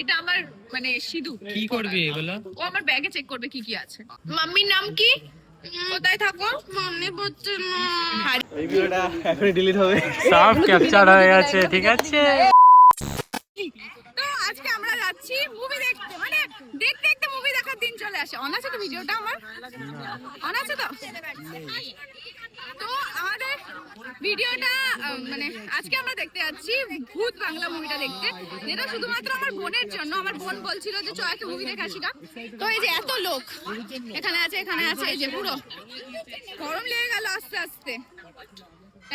এটা আমার মানে সিধু। কি করবে এগুলো? ও আমার ব্যাগে চেক করবে কি কি আছে। মাম্মির নাম কি? কোথায় থাকো? মনে পড়ছে না। এই ভিডিওটা এখনই ডিলিট হবে। সব ক্যাপচার হয়ে গেছে, ঠিক আছে। তো আজকে আমরা যাচ্ছি মুভি দেখতে, মানে দেখতে দেখতে মুভি দেখার দিন চলে আসে। অন আছে তো ভিডিওটা আমার? অন আছে তো? তো আমাদের ভিডিওটা মানে আজকে আমরা দেখতে যাচ্ছি ভূত বাংলা মুভিটা দেখতে, যেটা শুধুমাত্র আমার বোনের জন্য। আমার বোন বলছিল যে চ একটা মুভি দেখে আসি না। তো এই যে এত লোক এখানে আছে, এখানে আছে, এই যে পুরো গরম লেগে গেল আস্তে আস্তে।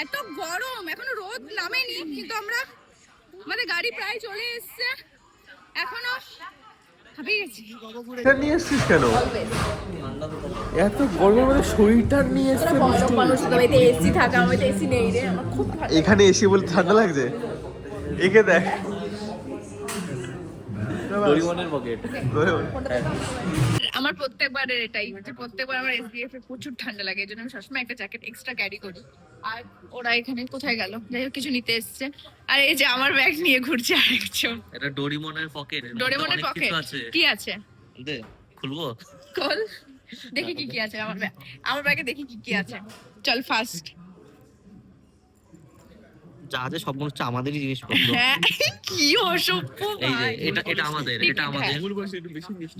এত গরম, এখনো রোদ নামেনি, কিন্তু আমরা আমাদের গাড়ি প্রায় চলে এসছে, এখনো হাঁপিয়ে গেছি। এটা নিয়ে এসছিস কেন? এত গরমের মধ্যে সোয়েটার নিয়ে এসছে। এসি থাকা, আমাদের এসি নেই রে। আমার খুব ভালো এখানে এসি বলে ঠান্ডা লাগছে। একে দেখ, ডোরিমনের পকেট। আমার প্রত্যেকবারের এটাই, যে প্রত্যেকবার আমার এসডিএফ এ প্রচুর ঠান্ডা লাগে, এই জন্য আমি সবসময় একটা জ্যাকেট এক্সট্রা ক্যারি করি। আর ওরা এখানে কোথায় গেল? যাই হোক, কিছু নিতে এসছে। আর এই যে আমার ব্যাগ নিয়ে ঘুরছে আরেকজন। এটা ডোরিমনের পকেট। ডোরেমনের পকেট কি আছে? দে খুলবো। খোল, দেখি কি কি আছে আমার ব্যাগ। আমার ব্যাগে দেখি কি কি আছে। চল ফার্স্ট। যা আছে সব মনে হচ্ছে আমাদেরই জিনিসপত্র। হ্যাঁ, কি অসভ্য এই যে ভাই। এটা আমাদের, এটা আমাদের।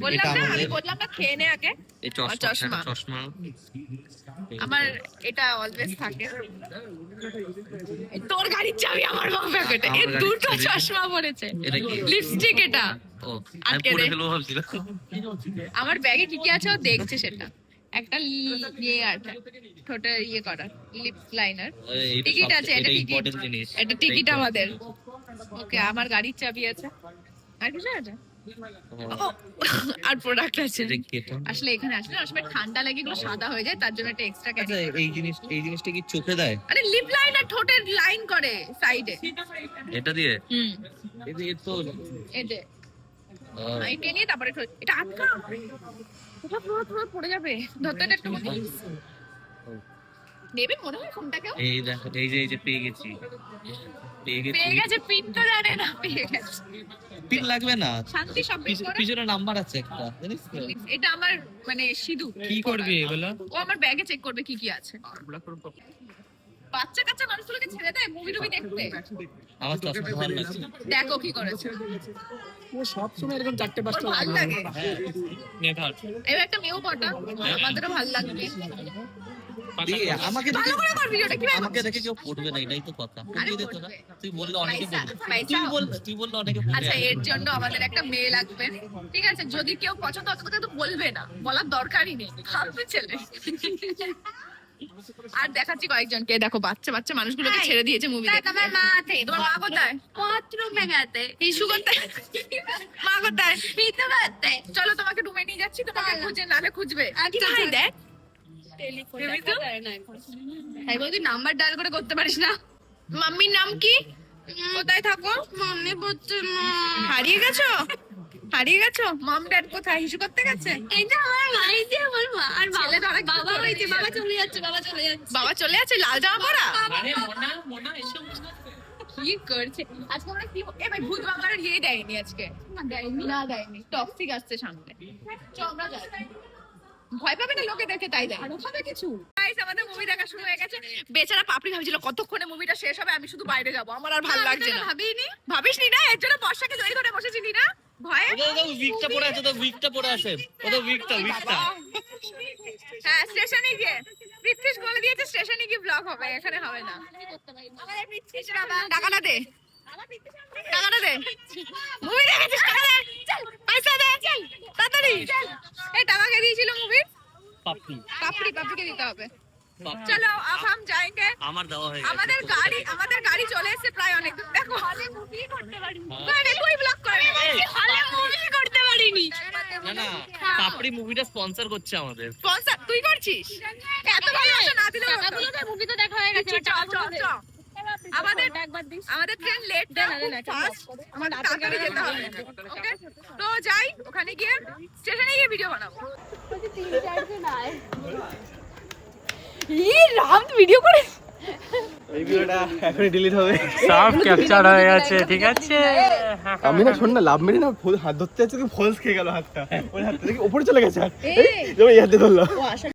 বললাম না, আমি বললাম না খেয়ে নে আগে। এই চশমা। চশমা আমার এটা অলওয়েজ থাকে। তোর গাড়ির চাবি আমার পকেটে। এই দুটো চশমা পড়েছে। এটা কি? লিপস্টিক এটা। ও, আমি আটকে পরে দে। ফেলবো ভাবছিলাম। আমার ব্যাগে কি কি আছে ও দেখছে সেটা। একটা ইয়ে আছে, ঠোঁটে ইয়ে করা লিপ লাইনার। এইটা টিকিট আছে, এটা টিকিট। ইম্পর্টেন্ট জিনিস। এটা টিকিট আমাদের। ওকে, আমার গাড়ির চাবি আছে। আর কিছু আছে? ও, আর প্রোডাক্ট আছে। আসলে এখানে আসলে আসলে ঠান্ডা লাগে, এগুলো সাদা হয়ে যায়, তার জন্য একটা এক্সট্রা ক্যারি। আচ্ছা, এই জিনিসটা কি চোখে দেয়? আরে লিপ লাইনার ঠোঁটের লাইন করে সাইডে। এটা দিয়ে? এই তো যে এটা নিয়ে তারপরে এটা আটকা, ওটা পুরো পুরো পড়ে যাবে। ধরতে একটু নেবে মনে হয় ফোনটাকেও। এই দেখো, এই যে পেয়ে গেছি। পেয়ে গেছে, পিন তো জানে না, পেয়ে গেছে। পিন লাগবে না, শান্তি সব বের করো। পিছনে নাম্বার আছে একটা, জানিস তো? এটা আমার মানে সিধু। কি করবে এগুলো? ও আমার ব্যাগে চেক করবে কি কি আছে। বাচ্চা কাচ্চা মানুষগুলোকে ছেড়ে দেয় মুভি টুভি দেখতে। আমার চশমা ভালো লাগছে। দেখো কি করেছে। ও সব সময় এরকম চারটে পাঁচটা ভালো লাগে। নে ধর। এবার একটা মেয়েও পটা, আমাদেরও ভালো লাগবে। আমাকে ভালো করে কর ভিডিওটা, কি আমাকে দেখে কেউ পড়বে না, এটাই তো কথা। পড়িয়ে দিত না, তুই বললে অনেকে পড়বে। তুই বললে অনেকে পড়বে। আচ্ছা, এর জন্য আমাদের একটা মেয়ে লাগবে, ঠিক আছে? যদি কেউ পছন্দ হয় তো বলবে না, বলার দরকারই নেই, ভাববে ছেলে। আর দেখাচ্ছি কয়েকজনকে, দেখো বাচ্চা বাচ্চা মানুষগুলোকে ছেড়ে দিয়েছে মুভি দেখতে। তোমার মা আছে? তোমার মা কোথায়? বাথরুমে গেছে। ইস্যু করতে। মা কোথায়? পিতে করতে। চলো তোমাকে রুমে নিয়ে যাচ্ছি, তোমাকে খুঁজে নালে খুঁজবে। আচ্ছা দেখ, তুই নাম্বার ডায়াল করে করতে পারিস না? মাম্মির নাম কি? কোথায় থাকো? মনে পড়ছে না। হারিয়ে গেছো? হারিয়ে গেছো? মম ড্যাড কোথায়? হিসু করতে গেছে? এটা আমার মা, এই যে আমার মা। আর বাবা ওই যে বাবা চলে যাচ্ছে, বাবা চলে যাচ্ছে। বাবা চলে যাচ্ছে, লাল জামা পরা? আরে মোনা এসো। কি করছে আজকে? আমরা কি এ ভাই, ভূত বাংলার ইয়ে দেয়নি আজকে। না দেয়নি, টক্সিক আসছে সামনে। চ আমরা যাই। ভয় পাবে না লোকে দেখে, তাই দেয়। আরো হবে কিছু। গাইস, আমাদের মুভি দেখা শুরু হয়ে গেছে। বেচারা পাপড়ি ভাবছিল কতক্ষণে মুভিটা শেষ হবে, আমি শুধু বাইরে যাব, আমার আর ভালো লাগছে না। ভাবিসনি না? এর জন্য বর্ষাকে জড়ি ধরে বসেছিলি না ভয়ে? উইকটা পড়ে আছে, তো উইকটা পড়ে আছে। ওটা উইকটা। হ্যাঁ, স্টেশনে গিয়ে পৃথ্বীশ বলে দিয়েছে স্টেশনে গিয়ে ব্লগ হবে, এখানে হবে না। টাকাটা দে, টাকাটা দে। মুভি দেখেছিস? টাকা দে, চল পয়সা দে, চল তাড়াতাড়ি। এই টাকা কে দিয়েছিল মুভির? পাপড়িকে দিতে হবে। চলো अब हम जाएंगे। আমার দেওয়া হয়ে গেছে। আমাদের গাড়ি চলে এসেছে প্রায় অনেক দূর। দেখো হলে মুভি করতে পারিনি, মানে কই ব্লগ করে হলে মুভি করতে পারিনি। না পাপড়ি মুভিটা স্পন্সর করছে আমাদের। স্পন্সর তুই করছিস? এত ভালোবাসা না দিলে টাকাগুলো দে, মুভি তো দেখা হয়ে গেছে। চল আমাদের ট্রেন লেট না, ফাস্ট আমাদের তাড়াতাড়ি যেতে হবে। ওকে, তো যাই, ওখানে গিয়ে স্টেশনে গিয়ে ভিডিও বানাবো। 3-4 জন আয়। এই রাম ভিডিও করে এই ভিডিওটা এখনই ডিলিট হবে। সব ক্যাপচার হয়ে গেছে, ঠিক আছে। আমি না শোন না, লাভ মেরে না হাত ধরতে যাচ্ছে, ফলস খেয়ে গেল হাতটা, ওই হাতটা দেখি উপরে চলে গেছে, যেমন এই হাতে ধরলো।